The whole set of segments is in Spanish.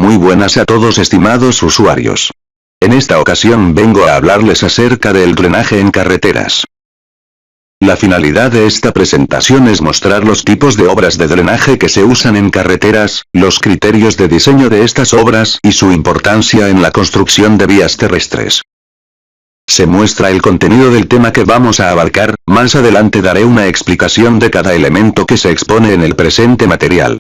Muy buenas a todos estimados usuarios. En esta ocasión vengo a hablarles acerca del drenaje en carreteras. La finalidad de esta presentación es mostrar los tipos de obras de drenaje que se usan en carreteras, los criterios de diseño de estas obras y su importancia en la construcción de vías terrestres. Se muestra el contenido del tema que vamos a abarcar, más adelante daré una explicación de cada elemento que se expone en el presente material.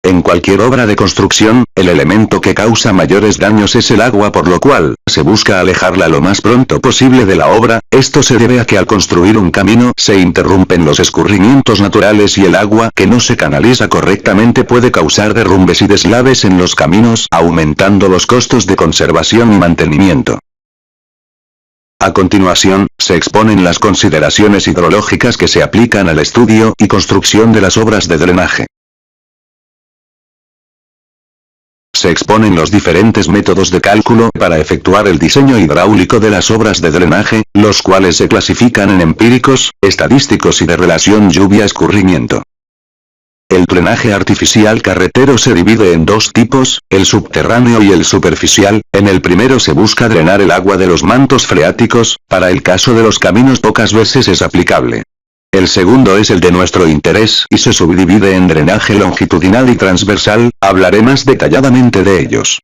En cualquier obra de construcción, el elemento que causa mayores daños es el agua, por lo cual, se busca alejarla lo más pronto posible de la obra. Esto se debe a que al construir un camino se interrumpen los escurrimientos naturales y el agua que no se canaliza correctamente puede causar derrumbes y deslaves en los caminos, aumentando los costos de conservación y mantenimiento. A continuación, se exponen las consideraciones hidrológicas que se aplican al estudio y construcción de las obras de drenaje. Se exponen los diferentes métodos de cálculo para efectuar el diseño hidráulico de las obras de drenaje, los cuales se clasifican en empíricos, estadísticos y de relación lluvia-escurrimiento. El drenaje artificial carretero se divide en dos tipos, el subterráneo y el superficial. En el primero se busca drenar el agua de los mantos freáticos, para el caso de los caminos pocas veces es aplicable. El segundo es el de nuestro interés y se subdivide en drenaje longitudinal y transversal, hablaré más detalladamente de ellos.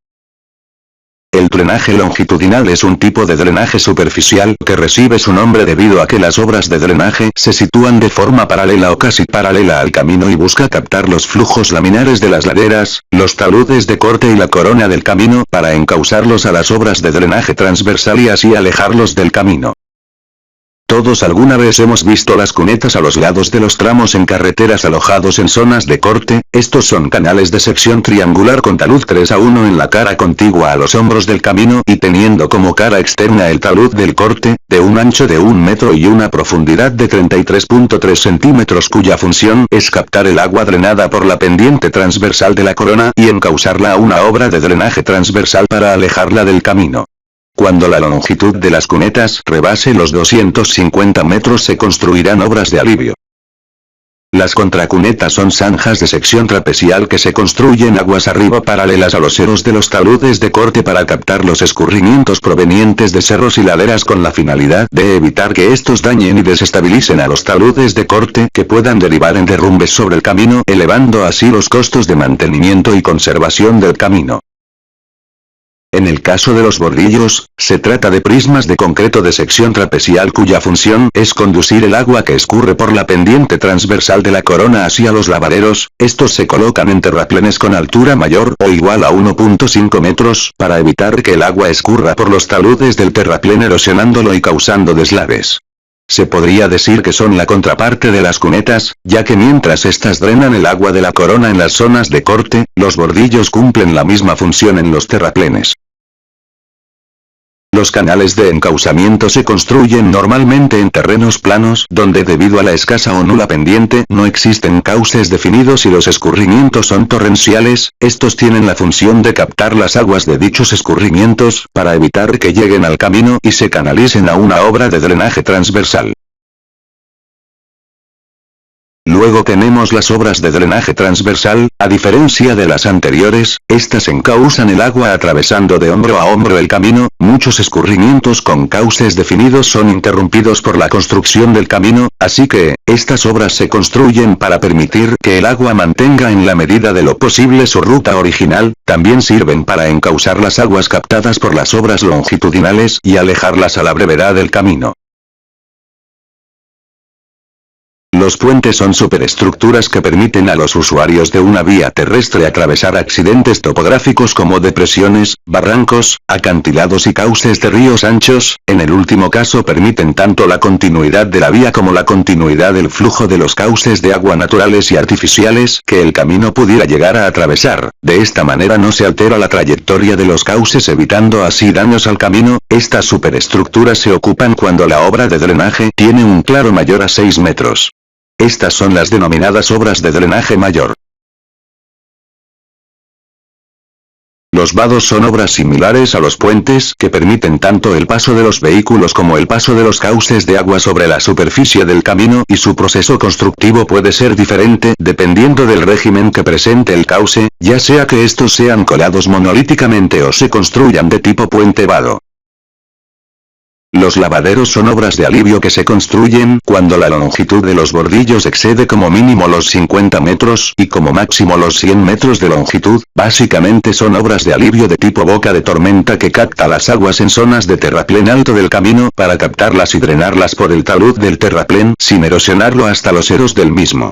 El drenaje longitudinal es un tipo de drenaje superficial que recibe su nombre debido a que las obras de drenaje se sitúan de forma paralela o casi paralela al camino y busca captar los flujos laminares de las laderas, los taludes de corte y la corona del camino para encauzarlos a las obras de drenaje transversal y así alejarlos del camino. Todos alguna vez hemos visto las cunetas a los lados de los tramos en carreteras alojados en zonas de corte. Estos son canales de sección triangular con talud 3:1 en la cara contigua a los hombros del camino y teniendo como cara externa el talud del corte, de un ancho de 1 metro y una profundidad de 33.3 centímetros cuya función es captar el agua drenada por la pendiente transversal de la corona y encauzarla a una obra de drenaje transversal para alejarla del camino. Cuando la longitud de las cunetas rebase los 250 metros se construirán obras de alivio. Las contracunetas son zanjas de sección trapecial que se construyen aguas arriba paralelas a los cerros de los taludes de corte para captar los escurrimientos provenientes de cerros y laderas con la finalidad de evitar que estos dañen y desestabilicen a los taludes de corte que puedan derivar en derrumbes sobre el camino, elevando así los costos de mantenimiento y conservación del camino. En el caso de los bordillos, se trata de prismas de concreto de sección trapecial cuya función es conducir el agua que escurre por la pendiente transversal de la corona hacia los lavaderos. Estos se colocan en terraplenes con altura mayor o igual a 1.5 metros para evitar que el agua escurra por los taludes del terraplén erosionándolo y causando deslaves. Se podría decir que son la contraparte de las cunetas, ya que mientras estas drenan el agua de la corona en las zonas de corte, los bordillos cumplen la misma función en los terraplenes. Los canales de encauzamiento se construyen normalmente en terrenos planos donde debido a la escasa o nula pendiente no existen cauces definidos y los escurrimientos son torrenciales. Estos tienen la función de captar las aguas de dichos escurrimientos para evitar que lleguen al camino y se canalicen a una obra de drenaje transversal. Luego tenemos las obras de drenaje transversal. A diferencia de las anteriores, estas encauzan el agua atravesando de hombro a hombro el camino. Muchos escurrimientos con cauces definidos son interrumpidos por la construcción del camino, así que, estas obras se construyen para permitir que el agua mantenga en la medida de lo posible su ruta original. También sirven para encauzar las aguas captadas por las obras longitudinales y alejarlas a la brevedad del camino. Los puentes son superestructuras que permiten a los usuarios de una vía terrestre atravesar accidentes topográficos como depresiones, barrancos, acantilados y cauces de ríos anchos. En el último caso permiten tanto la continuidad de la vía como la continuidad del flujo de los cauces de agua naturales y artificiales que el camino pudiera llegar a atravesar. De esta manera no se altera la trayectoria de los cauces evitando así daños al camino. Estas superestructuras se ocupan cuando la obra de drenaje tiene un claro mayor a 6 metros. Estas son las denominadas obras de drenaje mayor. Los vados son obras similares a los puentes que permiten tanto el paso de los vehículos como el paso de los cauces de agua sobre la superficie del camino y su proceso constructivo puede ser diferente dependiendo del régimen que presente el cauce, ya sea que estos sean colados monolíticamente o se construyan de tipo puente vado. Los lavaderos son obras de alivio que se construyen cuando la longitud de los bordillos excede como mínimo los 50 metros y como máximo los 100 metros de longitud. Básicamente son obras de alivio de tipo boca de tormenta que capta las aguas en zonas de terraplén alto del camino para captarlas y drenarlas por el talud del terraplén sin erosionarlo hasta los eros del mismo.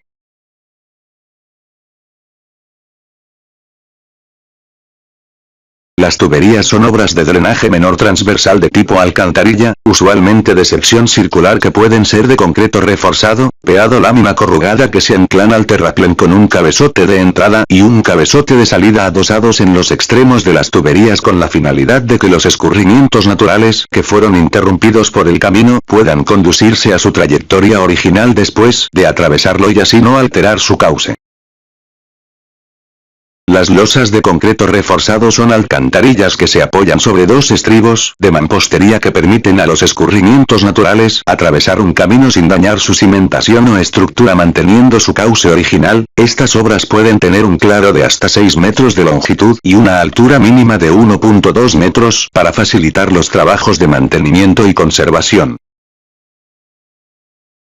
Las tuberías son obras de drenaje menor transversal de tipo alcantarilla, usualmente de sección circular que pueden ser de concreto reforzado, peado lámina corrugada que se anclan al terraplén con un cabezote de entrada y un cabezote de salida adosados en los extremos de las tuberías con la finalidad de que los escurrimientos naturales que fueron interrumpidos por el camino puedan conducirse a su trayectoria original después de atravesarlo y así no alterar su cauce. Las losas de concreto reforzado son alcantarillas que se apoyan sobre dos estribos de mampostería que permiten a los escurrimientos naturales atravesar un camino sin dañar su cimentación o estructura manteniendo su cauce original. Estas obras pueden tener un claro de hasta 6 metros de longitud y una altura mínima de 1.2 metros para facilitar los trabajos de mantenimiento y conservación.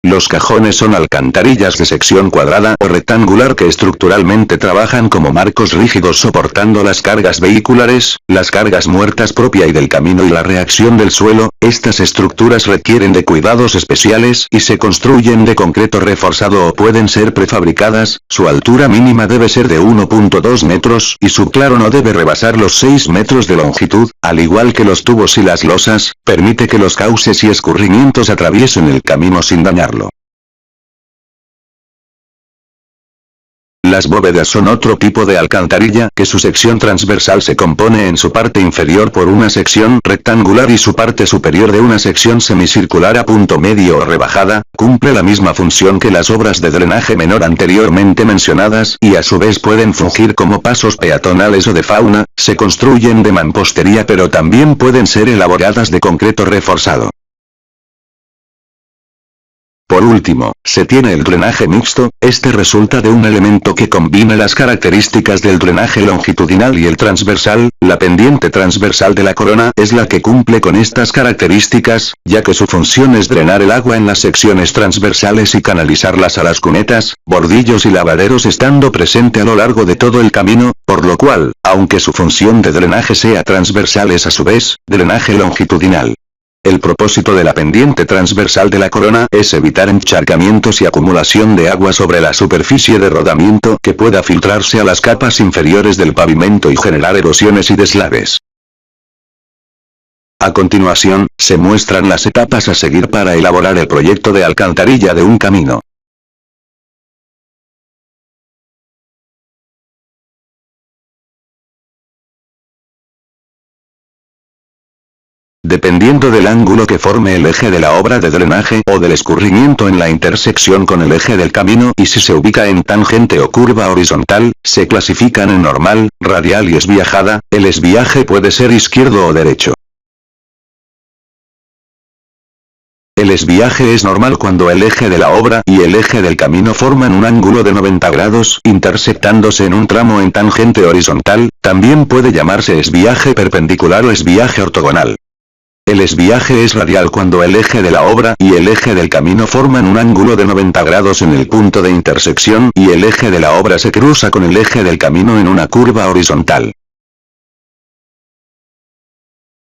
Los cajones son alcantarillas de sección cuadrada o rectangular que estructuralmente trabajan como marcos rígidos soportando las cargas vehiculares, las cargas muertas propia y del camino y la reacción del suelo. Estas estructuras requieren de cuidados especiales y se construyen de concreto reforzado o pueden ser prefabricadas. Su altura mínima debe ser de 1.2 metros y su claro no debe rebasar los 6 metros de longitud, al igual que los tubos y las losas, permite que los cauces y escurrimientos atraviesen el camino sin dañarlo. Las bóvedas son otro tipo de alcantarilla que su sección transversal se compone en su parte inferior por una sección rectangular y su parte superior de una sección semicircular a punto medio o rebajada, cumple la misma función que las obras de drenaje menor anteriormente mencionadas y a su vez pueden fungir como pasos peatonales o de fauna, se construyen de mampostería pero también pueden ser elaboradas de concreto reforzado. Por último, se tiene el drenaje mixto, este resulta de un elemento que combina las características del drenaje longitudinal y el transversal. La pendiente transversal de la corona es la que cumple con estas características, ya que su función es drenar el agua en las secciones transversales y canalizarlas a las cunetas, bordillos y lavaderos estando presente a lo largo de todo el camino, por lo cual, aunque su función de drenaje sea transversal es a su vez, drenaje longitudinal. El propósito de la pendiente transversal de la corona es evitar encharcamientos y acumulación de agua sobre la superficie de rodamiento que pueda filtrarse a las capas inferiores del pavimento y generar erosiones y deslaves. A continuación, se muestran las etapas a seguir para elaborar el proyecto de alcantarilla de un camino. Dependiendo del ángulo que forme el eje de la obra de drenaje o del escurrimiento en la intersección con el eje del camino y si se ubica en tangente o curva horizontal, se clasifican en normal, radial y esbiajada. El esbiaje puede ser izquierdo o derecho. El esbiaje es normal cuando el eje de la obra y el eje del camino forman un ángulo de 90 grados intersectándose en un tramo en tangente horizontal. También puede llamarse esbiaje perpendicular o esbiaje ortogonal. El esbiaje es radial cuando el eje de la obra y el eje del camino forman un ángulo de 90 grados en el punto de intersección y el eje de la obra se cruza con el eje del camino en una curva horizontal.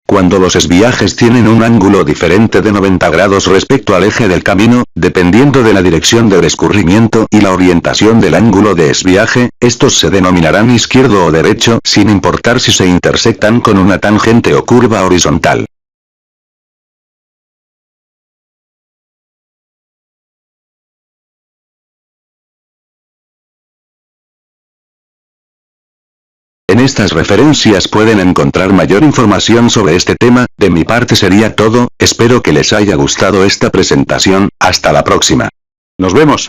Cuando los esbiajes tienen un ángulo diferente de 90 grados respecto al eje del camino, dependiendo de la dirección del escurrimiento y la orientación del ángulo de esbiaje, estos se denominarán izquierdo o derecho sin importar si se intersectan con una tangente o curva horizontal. En estas referencias pueden encontrar mayor información sobre este tema. De mi parte sería todo, espero que les haya gustado esta presentación, hasta la próxima. Nos vemos.